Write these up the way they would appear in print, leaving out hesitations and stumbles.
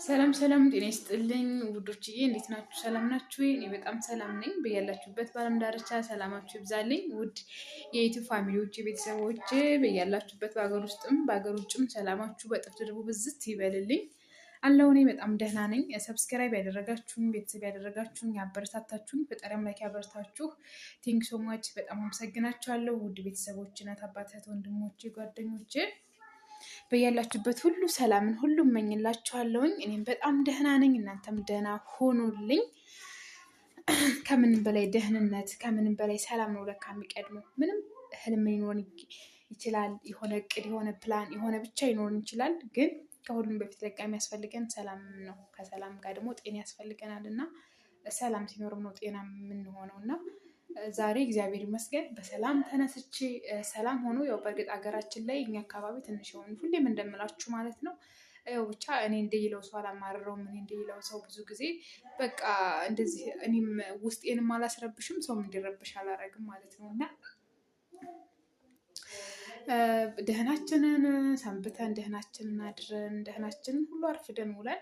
ሰላም ሰላም፣ ጤና ይስጥልኝ ውዶችዬ፣ እንዴት ናችሁ? ሰላም ናችሁ? እኔ በጣም ሰላም ነኝ። በያላችሁበት በዓለም ዳርቻ ሰላማችሁ ይብዛልኝ። ውድ የዩቲዩብ ፋሚሊዎች፣ ቤተሰቦች በያላችሁበት በሀገር ውስጥም በሀገር ውጭም ሰላማችሁ በጥፍ ድርቡ ብዝት ይበልልኝ። አለው እኔ በጣም ደህና ነኝ። ሰብስክራይብ ያደረጋችሁኝ ቤተሰብ ያደረጋችሁኝ ያበረታታችሁኝ ፈጣሪ አምላክ ያበረታችሁ። ቴንክ ሶ ማች በጣም አመሰግናችኋለሁ። ውድ ቤተሰቦች፣ እናት አባት፣ ወንድሞቼ፣ ጓደኞቼ በያላችሁበት ሁሉ ሰላምን ሁሉ እመኝላችኋለሁኝ። እኔም በጣም ደህና ነኝ፣ እናንተም ደህና ሆኑልኝ። ከምንም በላይ ደህንነት፣ ከምንም በላይ ሰላም ነው ለካ የሚቀድመው። ምንም ህልም ሊኖርን ይችላል፣ የሆነ እቅድ፣ የሆነ ፕላን፣ የሆነ ብቻ ሊኖርን ይችላል። ግን ከሁሉም በፊት ለቃ የሚያስፈልገን ሰላም ነው። ከሰላም ጋር ደግሞ ጤና ያስፈልገናል እና ሰላም ሲኖርም ነው ጤና የምንሆነው እና ዛሬ እግዚአብሔር ይመስገን በሰላም ተነስቼ ሰላም ሆኖ ያው በእርግጥ ሀገራችን ላይ እኛ አካባቢ ትንሽ የሆኑ ሁሌም እንደምላችሁ ማለት ነው ያው ብቻ እኔ እንደሌለው ሰው አላማርረውም። እኔ እንደሌለው ሰው ብዙ ጊዜ በቃ እንደዚህ እኔም ውስጤንም አላስረብሽም ሰውም እንዲረብሽ አላረግም ማለት ነው እና ደህናችንን ሰንብተን ደህናችንን አድረን ደህናችንን ሁሉ አርፍደን ውለን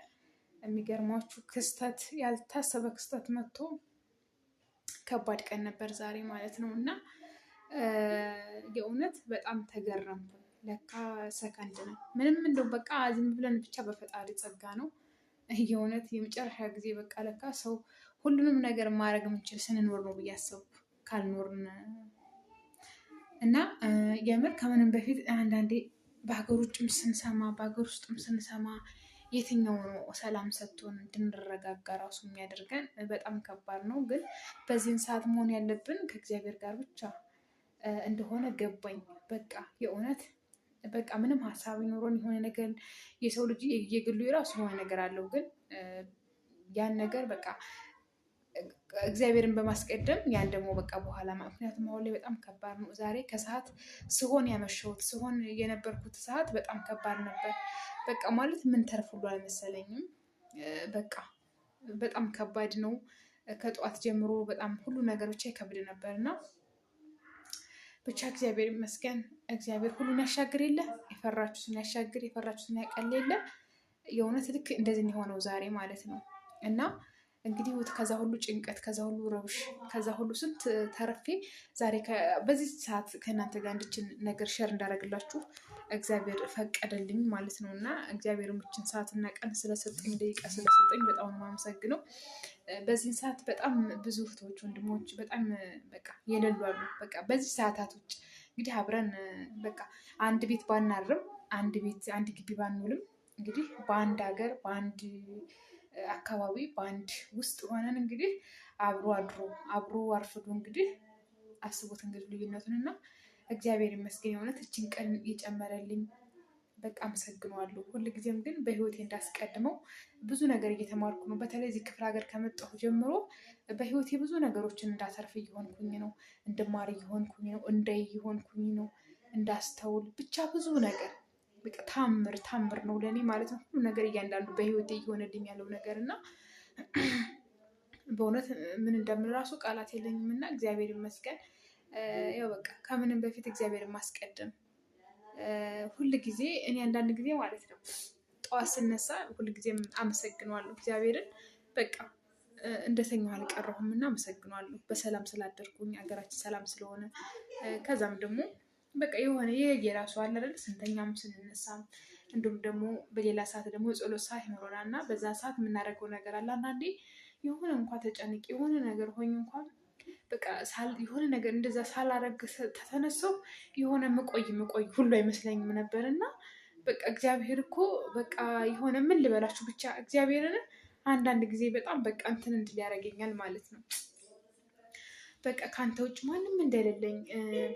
የሚገርማችሁ ክስተት ያልታሰበ ክስተት መጥቶ ከባድ ቀን ነበር ዛሬ ማለት ነው እና የእውነት በጣም ተገረምኩ። ለካ ሰከንድ ነው ምንም እንደው በቃ ዝም ብለን ብቻ በፈጣሪ ጸጋ ነው የእውነት የመጨረሻ ጊዜ በቃ ለካ ሰው ሁሉንም ነገር ማድረግ የምንችል ስንኖር ነው ብዬ አሰብኩ። ካልኖርን እና የምር ከምንም በፊት አንዳንዴ በሀገር ውጭም ስንሰማ በሀገር ውስጥም ስንሰማ የትኛው ነው ሰላም ሰጥቶን እንድንረጋጋ ራሱ የሚያደርገን? በጣም ከባድ ነው። ግን በዚህን ሰዓት መሆን ያለብን ከእግዚአብሔር ጋር ብቻ እንደሆነ ገባኝ። በቃ የእውነት በቃ ምንም ሀሳብ ይኖረን የሆነ ነገር የሰው ልጅ የግሉ የራሱ የሆነ ነገር አለው። ግን ያን ነገር በቃ እግዚአብሔርን በማስቀደም ያን ደግሞ በቃ በኋላ ምክንያቱም አሁን ላይ በጣም ከባድ ነው። ዛሬ ከሰዓት ስሆን ያመሸሁት ስሆን የነበርኩት ሰዓት በጣም ከባድ ነበር። በቃ ማለት ምን ተርፍ ሁሉ አልመሰለኝም። በቃ በጣም ከባድ ነው። ከጠዋት ጀምሮ በጣም ሁሉ ነገር ብቻ ይከብድ ነበር እና ብቻ እግዚአብሔር ይመስገን። እግዚአብሔር ሁሉን ያሻግር የለ የፈራችሁትን ያሻግር የፈራችሁትን ያቀል የለ። የእውነት ልክ እንደዚህ የሆነው ዛሬ ማለት ነው እና እንግዲህ ከዛ ሁሉ ጭንቀት ከዛ ሁሉ ረብሽ ከዛ ሁሉ ስንት ተረፌ ዛሬ በዚህ ሰዓት ከእናንተ ጋር እንድችን ነገር ሸር እንዳደረግላችሁ እግዚአብሔር ፈቀደልኝ ማለት ነው እና እግዚአብሔር ምችን ሰዓትና ቀን ስለሰጠኝ ደቂቃ ስለሰጠኝ በጣም ነው የማመሰግነው። በዚህን ሰዓት በጣም ብዙ እህቶች ወንድሞች በጣም በቃ የሌሉ አሉ። በቃ በዚህ ሰዓታቶች እንግዲህ አብረን በቃ አንድ ቤት ባናርም አንድ ግቢ ባንውልም እንግዲህ በአንድ ሀገር በአንድ አካባቢ በአንድ ውስጥ ሆነን እንግዲህ አብሮ አድሮ አብሮ አርፍዶ እንግዲህ አስቦት እንግዲህ ልዩነቱን እና እግዚአብሔር ይመስገን የሆነት እችን ቀን የጨመረልኝ በቃ አመሰግነዋለሁ። ሁልጊዜም ግን በህይወቴ እንዳስቀድመው ብዙ ነገር እየተማርኩ ነው። በተለይ እዚህ ክፍለ ሀገር ከመጣሁ ጀምሮ በህይወቴ ብዙ ነገሮችን እንዳተርፍ እየሆንኩኝ ነው፣ እንድማር እየሆንኩኝ ነው፣ እንዳይ እየሆንኩኝ ነው፣ እንዳስተውል ብቻ ብዙ ነገር በቃ ታምር ነው ለእኔ ማለት ነው። ሁሉ ነገር እያንዳንዱ በህይወቴ እየሆነልኝ ያለው ነገር እና በእውነት ምን እንደምል ራሱ ቃላት የለኝም እና እግዚአብሔር ይመስገን። ያው በቃ ከምንም በፊት እግዚአብሔር ማስቀደም ሁል ጊዜ እኔ አንዳንድ ጊዜ ማለት ነው ጠዋት ስነሳ ሁል ጊዜም አመሰግነዋለሁ እግዚአብሔርን። በቃ እንደተኛው አልቀረሁም እና አመሰግነዋለሁ በሰላም ስላደርኩኝ ሀገራችን ሰላም ስለሆነ። ከዛም ደግሞ በቃ የሆነ የራሱ አለ አይደል ስንተኛም ስንነሳም እንዲሁም ደግሞ በሌላ ሰዓት ደግሞ የጸሎት ሰዓት ይኖረናል እና በዛ ሰዓት የምናደርገው ነገር አለ። አንዳንዴ የሆነ እንኳን ተጨንቄ የሆነ ነገር ሆኜ እንኳን በቃ የሆነ ነገር እንደዛ ሳላረግ ተነሳው የሆነ መቆይ ሁሉ አይመስለኝም ነበር እና በቃ እግዚአብሔር እኮ በቃ የሆነ ምን ልበላችሁ ብቻ እግዚአብሔርን አንዳንድ ጊዜ በጣም በቃ እንትን እንድል ያደርገኛል ማለት ነው። በቃ ከአንተ ውጭ ማንም እንደሌለኝ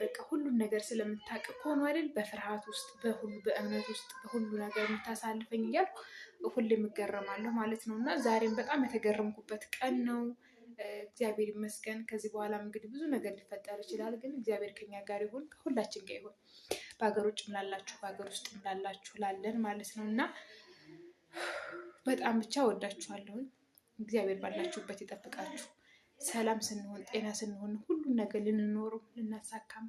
በቃ ሁሉን ነገር ስለምታውቅ ከሆነ አይደል በፍርሃት ውስጥ በሁሉ በእምነት ውስጥ በሁሉ ነገር የምታሳልፈኝ እያልኩ ሁሌም እገረማለሁ ማለት ነው እና ዛሬም በጣም የተገረምኩበት ቀን ነው። እግዚአብሔር ይመስገን። ከዚህ በኋላም እንግዲህ ብዙ ነገር ሊፈጠር ይችላል። ግን እግዚአብሔር ከኛ ጋር ይሁን፣ ከሁላችን ጋር ይሁን። በሀገር ውጭም ላላችሁ በሀገር ውስጥም ላላችሁ ላለን ማለት ነው እና በጣም ብቻ ወዳችኋለሁኝ። እግዚአብሔር ባላችሁበት ይጠብቃችሁ። ሰላም ስንሆን ጤና ስንሆን ሁሉን ነገር ልንኖረው ልናሳካም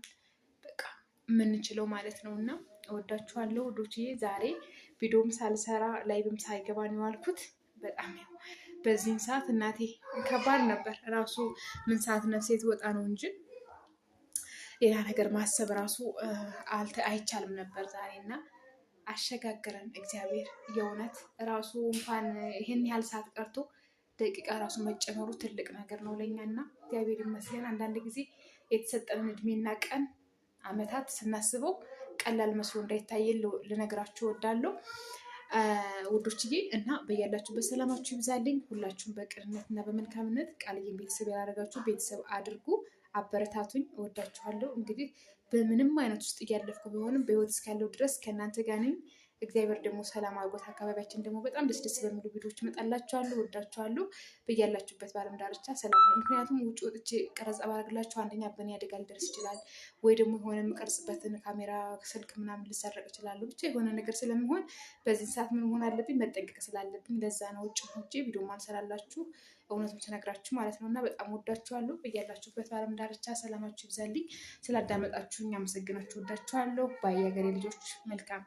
በቃ የምንችለው ማለት ነው እና እወዳችኋለሁ ውዶችዬ። ዛሬ ቪዲዮም ሳልሰራ ላይቭም ሳይገባ ነው የዋልኩት። በጣም ያው በዚህን ሰዓት እናቴ ከባድ ነበር ራሱ ምን ሰዓት ነፍሴ ትወጣ ነው እንጂ ሌላ ነገር ማሰብ ራሱ አይቻልም ነበር ዛሬ እና አሸጋገረን እግዚአብሔር። የእውነት ራሱ እንኳን ይህን ያህል ሰዓት ቀርቶ ደቂቃ ራሱ መጨመሩ ትልቅ ነገር ነው ለኛ እና እግዚአብሔር ይመስገን። አንዳንድ ጊዜ የተሰጠንን እድሜና ቀን አመታት ስናስበው ቀላል መስሎ እንዳይታየን ልነግራችሁ እወዳለሁ ውዶችዬ። እና በያላችሁበት ሰላማችሁ ይብዛልኝ። ሁላችሁም በቅንነት እና በመልካምነት ቃልዬን ቤተሰብ ያላደረጋችሁ ቤተሰብ አድርጉ፣ አበረታቱኝ። እወዳችኋለሁ። እንግዲህ በምንም አይነት ውስጥ እያለፍኩ ቢሆንም በህይወት እስካለው ድረስ ከእናንተ ጋር ነኝ። እግዚአብሔር ደግሞ ሰላም አድርጎት አካባቢያችን ደግሞ በጣም ደስ ደስ በሚሉ ቪዲዮዎች እመጣላችኋለሁ። ወዳችኋለሁ። በያላችሁበት በዓለም ዳርቻ ሰላም። ምክንያቱም ውጭ ወጥቼ ቀረጻ ባደርግላችሁ አንደኛ በእኔ አደጋ ሊደርስ ይችላል፣ ወይ ደግሞ የሆነ የምቀርጽበትን ካሜራ ስልክ ምናምን ልሰረቅ ይችላሉ። ብቻ የሆነ ነገር ስለሚሆን በዚህ ሰዓት ምን መሆን አለብኝ መጠንቀቅ ስላለብኝ ለዛ ነው ውጭ ሆኜ ቪዲዮ ማልሰራላችሁ እውነቱን ስነግራችሁ ማለት ነው። እና በጣም ወዳችኋለሁ። በያላችሁበት በዓለም ዳርቻ ሰላማችሁ ይብዛልኝ። ስላዳመጣችሁኝ አመሰግናችሁ። ወዳችኋለሁ። ባይ ሀገሬ ልጆች መልካም